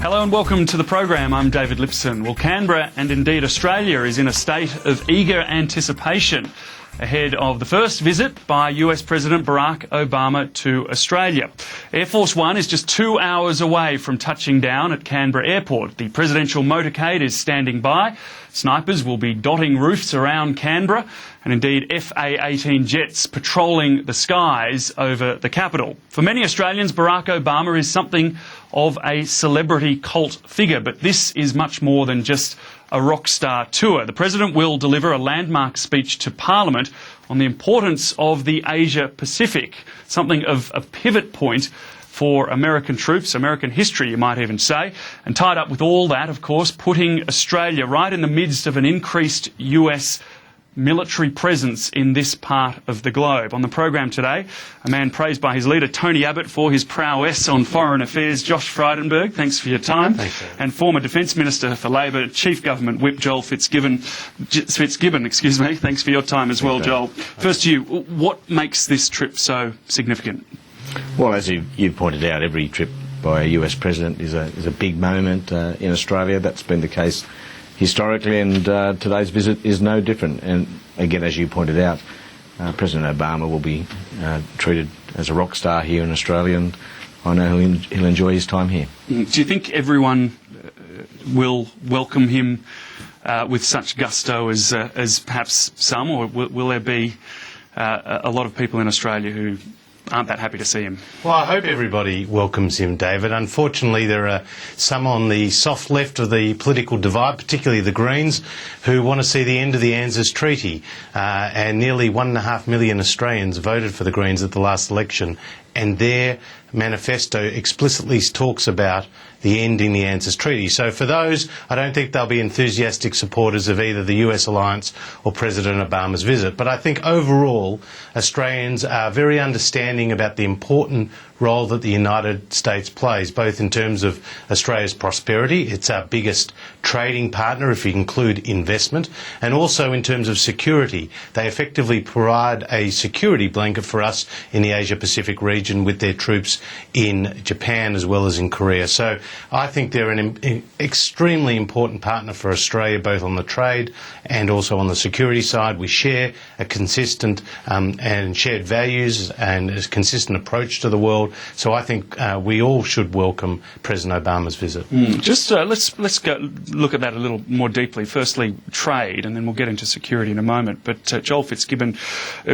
Hello and welcome to the program. I'm David Lipson. Well, Canberra and indeed Australia is in a state of eager anticipation ahead of the first visit by US President Barack Obama to Australia. Air Force One is just 2 hours away from touching down at Canberra Airport. The presidential motorcade is standing by. Snipers will be dotting roofs around Canberra, and indeed FA-18 jets patrolling the skies over the capital. For many Australians, Barack Obama is something of a celebrity cult figure, but this is much more than just a rock star tour. The President will deliver a landmark speech to Parliament on the importance of the Asia-Pacific, something of a pivot point for American troops, American history, you might even say. And tied up with all that, of course, putting Australia right in the midst of an increased US military presence in this part of the globe. On the program today, a man praised by his leader, Tony Abbott, for his prowess on foreign affairs, Josh Frydenberg. Thanks for your time. Thanks, and former Defence Minister for Labor, Chief Government Whip, Joel Fitzgibbon. Thanks for your time as well, Joel. First to you, what makes this trip so significant? Well, as you pointed out, every trip by a US president is a big moment in Australia. That's been the case historically, and today's visit is no different. And again, as you pointed out, President Obama will be treated as a rock star here in Australia, and I know he'll enjoy his time here. Do you think everyone will welcome him with such gusto as perhaps some, or will there be a lot of people in Australia who aren't that happy to see him? Well, I hope everybody welcomes him, David. Unfortunately, there are some on the soft left of the political divide, particularly the Greens, who want to see the end of the ANZUS Treaty. And nearly 1.5 million Australians voted for the Greens at the last election, and their manifesto explicitly talks about the ending the ANZUS Treaty. So for those, I don't think they'll be enthusiastic supporters of either the US alliance or President Obama's visit. But I think overall, Australians are very understanding about the important role that the United States plays, both in terms of Australia's prosperity, it's our biggest trading partner if you include investment, and also in terms of security. They effectively provide a security blanket for us in the Asia-Pacific region with their troops in Japan as well as in Korea. So I think they're an extremely important partner for Australia, both on the trade and also on the security side. We share a consistent and shared values and a consistent approach to the world. So I think we all should welcome President Obama's visit. Let's go look at that a little more deeply. Firstly, trade, and then we'll get into security in a moment. But Joel Fitzgibbon,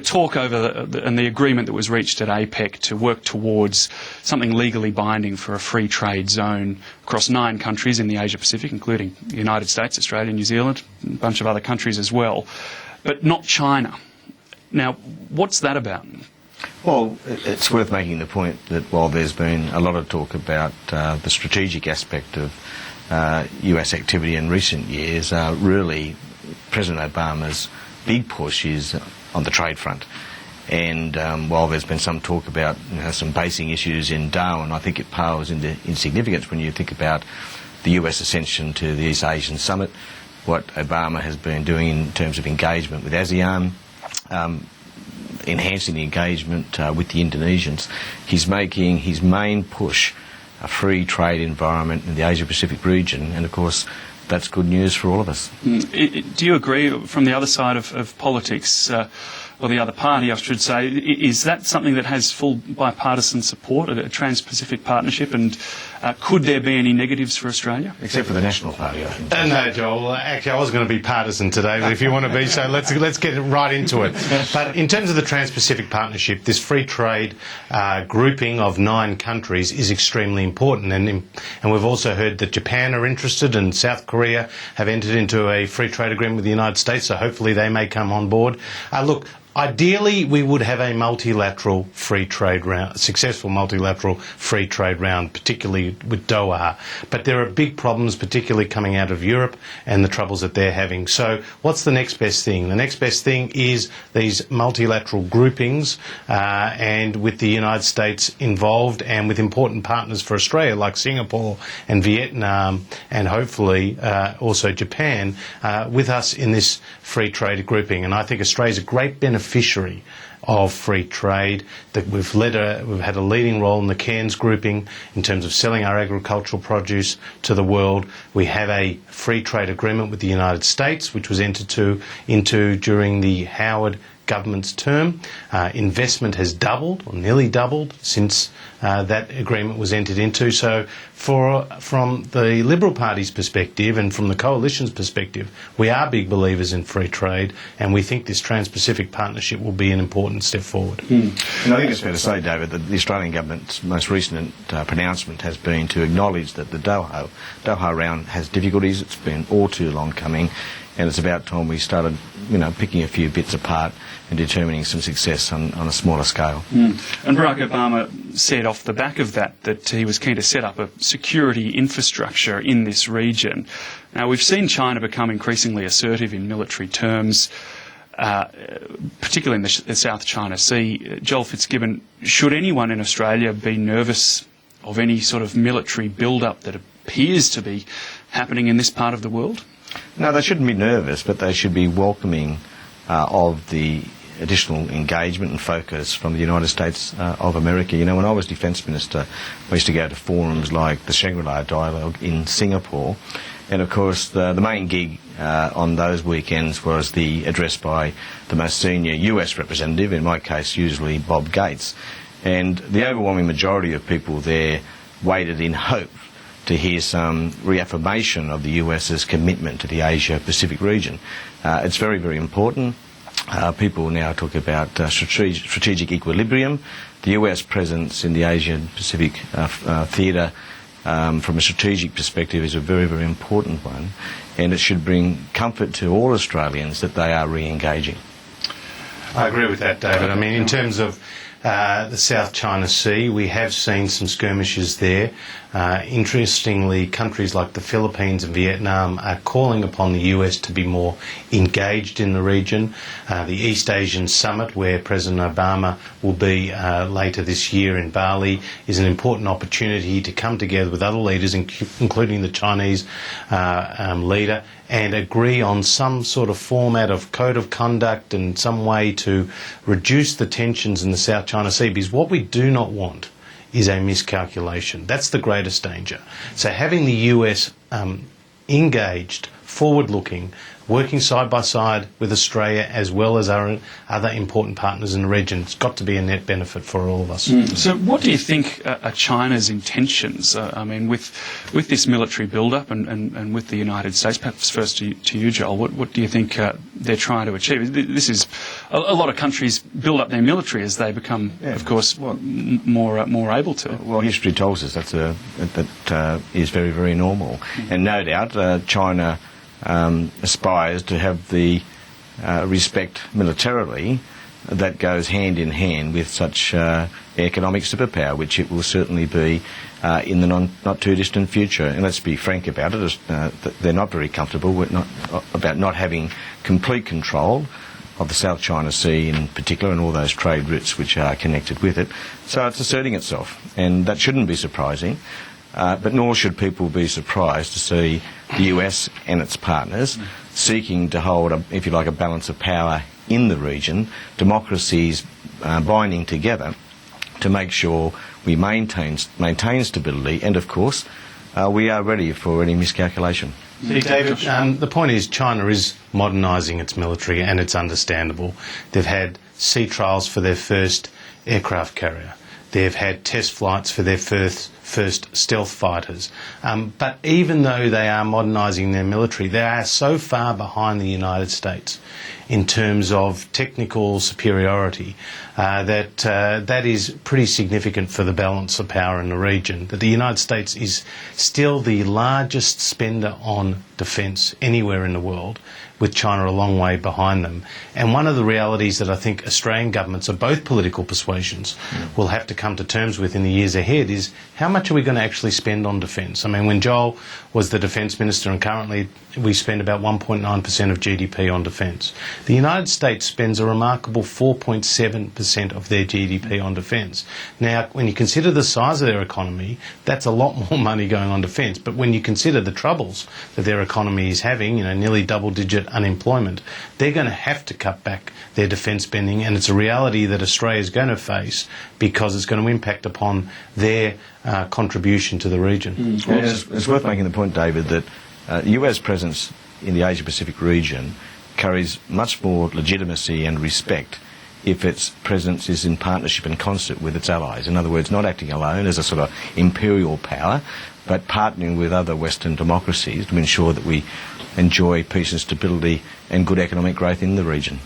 talk over the agreement that was reached at APEC to work towards something legally binding for a free trade zone across 9 countries in the Asia-Pacific, including the United States, Australia, New Zealand, a bunch of other countries as well, but not China. Now, what's that about? Well, it's worth making the point that while there's been a lot of talk about the strategic aspect of US activity in recent years, really President Obama's big push is on the trade front. And while there's been some talk about some basing issues in Darwin, I think it pales into insignificance when you think about the US ascension to the East Asian Summit, what Obama has been doing in terms of engagement with ASEAN, enhancing the engagement with the Indonesians. He's making his main push a free trade environment in the Asia-Pacific region, and of course that's good news for all of us. Do you agree, from the other side of politics, or the other party I should say, is that something that has full bipartisan support, a Trans-Pacific partnership, and could there be any negatives for Australia? Except for the National Party, I think. No, Joel, actually I was going to be partisan today, but if you want to be, so let's get right into it. But in terms of the Trans-Pacific Partnership, this free trade grouping of 9 countries is extremely important, and we've also heard that Japan are interested and South Korea have entered into a free trade agreement with the United States, so hopefully they may come on board. Look, ideally, we would have a multilateral free trade round, successful multilateral free trade round, particularly with Doha. But there are big problems, particularly coming out of Europe and the troubles that they're having. So what's the next best thing? The next best thing is these multilateral groupings, and with the United States involved and with important partners for Australia like Singapore and Vietnam and hopefully also Japan with us in this free trade grouping. And I think Australia's a great beneficiary beneficiary of free trade, that we've had a leading role in the Cairns grouping in terms of selling our agricultural produce to the world. We have a free trade agreement with the United States, which was entered into during the Howard government's term. Investment has doubled, or nearly doubled, since that agreement was entered into. So from the Liberal Party's perspective and from the Coalition's perspective, we are big believers in free trade, and we think this Trans-Pacific Partnership will be an important step forward. And I think it's fair to say, David, that the Australian government's most recent pronouncement has been to acknowledge that the Doha round has difficulties. It's been all too long coming, and it's about time we started, picking a few bits apart and determining some success on a smaller scale. And Barack Obama said off the back of that he was keen to set up a security infrastructure in this region. Now, we've seen China become increasingly assertive in military terms, particularly in the South China Sea. Joel Fitzgibbon, should anyone in Australia be nervous of any sort of military build-up that appears to be happening in this part of the world? No, they shouldn't be nervous, but they should be welcoming of the additional engagement and focus from the United States of America. When I was Defence Minister, I used to go to forums like the Shangri-La Dialogue in Singapore, and of course the main gig on those weekends was the address by the most senior US representative, in my case usually Bob Gates, and the overwhelming majority of people there waited in hope to hear some reaffirmation of the US's commitment to the Asia-Pacific region. It's very, very important. People now talk about strategic equilibrium. The US presence in the Asian-Pacific theatre from a strategic perspective is a very, very important one, and it should bring comfort to all Australians that they are re-engaging. I agree with that, David. I mean, in terms of the South China Sea, we have seen some skirmishes there. Interestingly, countries like the Philippines and Vietnam are calling upon the US to be more engaged in the region. The East Asian Summit, where President Obama will be later this year in Bali, is an important opportunity to come together with other leaders, including the Chinese leader, and agree on some sort of format of code of conduct and some way to reduce the tensions in the South China Sea, because what we do not want is a miscalculation. That's the greatest danger. So having the US engaged, forward-looking, working side by side with Australia as well as our other important partners in the region, it's got to be a net benefit for all of us. So what do you think are China's intentions? I mean, with this military build-up and with the United States, perhaps first to you, Joel, what do you think they're trying to achieve? This is a lot of countries build up their military as they become, of course, more able to. Well, history tells us that is very, very normal. And no doubt China aspires to have the respect militarily that goes hand in hand with such economic superpower, which it will certainly be in the not too distant future. And let's be frank about it, they're not very comfortable about not having complete control of the South China Sea in particular, and all those trade routes which are connected with it. So it's asserting itself, and that shouldn't be surprising. But nor should people be surprised to see the US and its partners seeking to hold, if you like, a balance of power in the region, democracies binding together to make sure we maintain stability, and of course we are ready for any miscalculation. See, David, the point is China is modernising its military, and it's understandable. They've had sea trials for their first aircraft carrier. They've had test flights for their first stealth fighters. But even though they are modernising their military, they are so far behind the United States in terms of technical superiority that is pretty significant for the balance of power in the region. That the United States is still the largest spender on defence anywhere in the world, with China a long way behind them. And one of the realities that I think Australian governments of both political persuasions will have to come to terms with in the years ahead is how much are we going to actually spend on defence? I mean, when Joel was the Defence Minister, and currently we spend about 1.9% of GDP on defence. The United States spends a remarkable 4.7% of their GDP on defence. Now, when you consider the size of their economy, that's a lot more money going on defence. But when you consider the troubles that their economy is having, nearly double-digit unemployment, they're going to have to cut back their defence spending, and it's a reality that Australia is going to face because it's going to impact upon their contribution to the region. It's worth making the point, David, that US presence in the Asia-Pacific region carries much more legitimacy and respect if its presence is in partnership and concert with its allies. In other words, not acting alone as a sort of imperial power, but partnering with other Western democracies to ensure that we enjoy peace and stability and good economic growth in the region.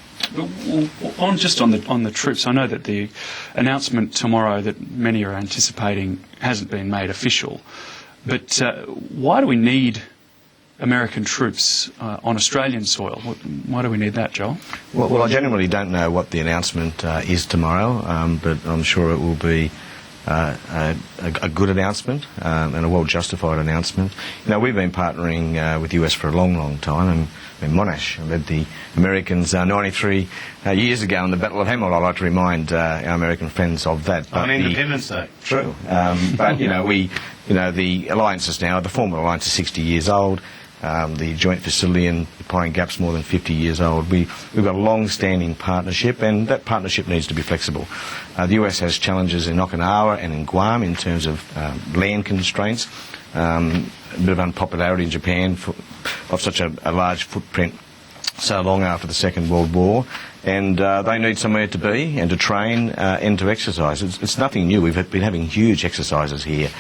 On the troops, I know that the announcement tomorrow that many are anticipating hasn't been made official, but why do we need American troops on Australian soil? Why do we need that, Joel? Well, I genuinely don't know what the announcement is tomorrow, but I'm sure it will be a good announcement and a well-justified announcement. We've been partnering with the US for a long, long time. And Monash led the Americans 93 years ago in the Battle of Hamilton. I like to remind our American friends of that. On Independence Day. True. But, the alliances now, the former alliance is 60 years old. The joint facility in Pine Gap's more than 50 years old. We've got a long-standing partnership, and that partnership needs to be flexible. The US has challenges in Okinawa and in Guam in terms of land constraints, a bit of unpopularity in Japan of such a large footprint so long after the Second World War, and they need somewhere to be and to train and to exercise. It's nothing new. We've been having huge exercises here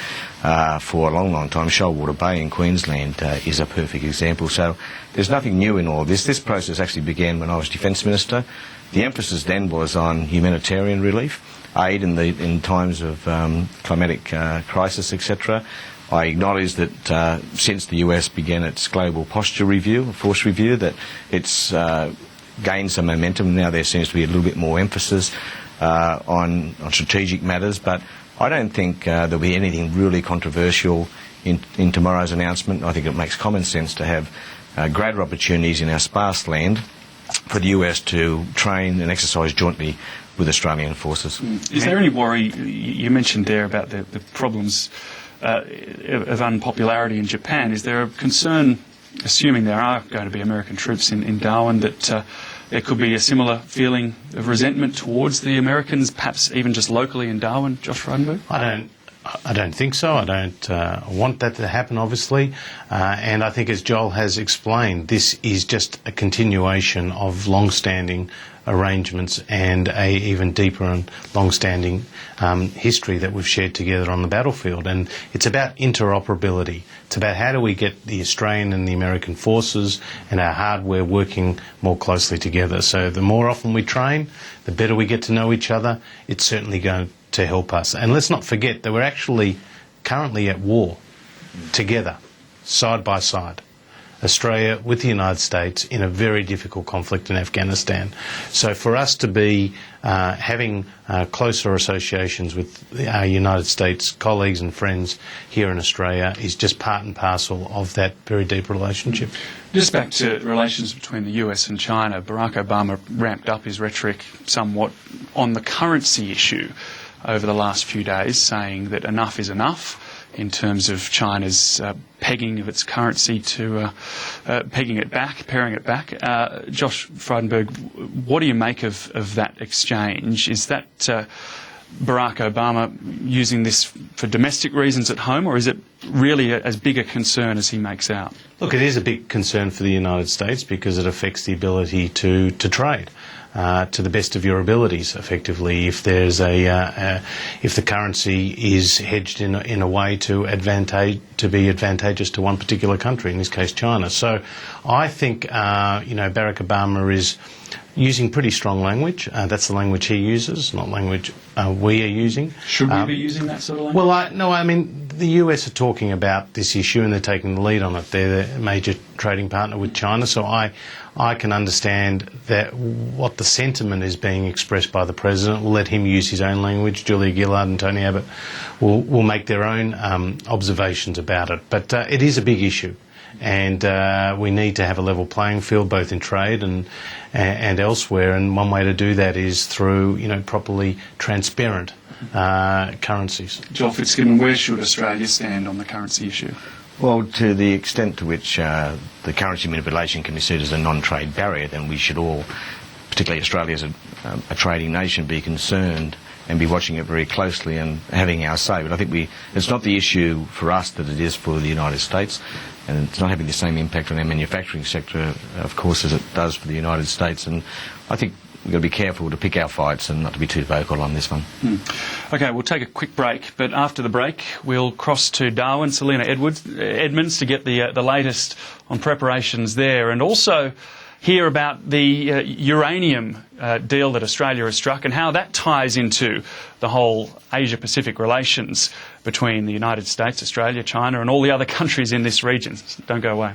for a long, long time. Shoalwater Bay in Queensland is a perfect example. So there's nothing new in all of this. This process actually began when I was Defence Minister. The emphasis then was on humanitarian relief, aid in times of climatic crisis, etc. I acknowledge that since the US began its global posture review, force review, that it's gained some momentum. Now there seems to be a little bit more emphasis on strategic matters, but I don't think there'll be anything really controversial in tomorrow's announcement. I think it makes common sense to have greater opportunities in our sparse land for the US to train and exercise jointly with Australian forces. Is there any worry, you mentioned there about the problems of unpopularity in Japan, is there a concern, assuming there are going to be American troops in Darwin, that there could be a similar feeling of resentment towards the Americans, perhaps even just locally in Darwin, Josh Frydenberg? I don't think so. I don't want that to happen, obviously. And I think, as Joel has explained, this is just a continuation of long-standing arrangements and a even deeper and long-standing history that we've shared together on the battlefield. And it's about interoperability. It's about how do we get the Australian and the American forces and our hardware working more closely together. So the more often we train, the better we get to know each other. It's certainly going to help us. And let's not forget that we're actually currently at war together, side by side. Australia with the United States in a very difficult conflict in Afghanistan. So for us to be having closer associations with our United States colleagues and friends here in Australia is just part and parcel of that very deep relationship. Just back to relations between the US and China, Barack Obama ramped up his rhetoric somewhat on the currency issue over the last few days, saying that enough is enough in terms of China's pegging of its currency to paring it back. Josh Frydenberg, what do you make of that exchange? Is that Barack Obama using this for domestic reasons at home, or is it really as big a concern as he makes out? Look, it is a big concern for the United States because it affects the ability to trade. To the best of your abilities, effectively, if there's if the currency is hedged in a way to be advantageous to one particular country, in this case China. So, I think Barack Obama is using pretty strong language. That's the language he uses, not language we are using. Should we be using that sort of language? Well, no, I mean, the US are talking about this issue and they're taking the lead on it. They're the major trading partner with China, so I can understand that what the sentiment is being expressed by the President. We'll let him use his own language. Julia Gillard and Tony Abbott will make their own observations about it. But it is a big issue. And we need to have a level playing field both in trade and elsewhere, and one way to do that is through properly transparent currencies. Joel Fitzgibbon, where should Australia stand on the currency issue? Well, to the extent to which the currency manipulation can be seen as a non-trade barrier, then we should all, particularly Australia as a trading nation, be concerned and be watching it very closely and having our say. But I think it's not the issue for us that it is for the United States, and it's not having the same impact on our manufacturing sector, of course, as it does for the United States. And I think we've got to be careful to pick our fights and not to be too vocal on this one. OK, we'll take a quick break, but after the break we'll cross to Darwin, Selena Edmonds to get the latest on preparations there, and also hear about the uranium deal that Australia has struck and how that ties into the whole Asia-Pacific relations between the United States, Australia, China and all the other countries in this region. Don't go away.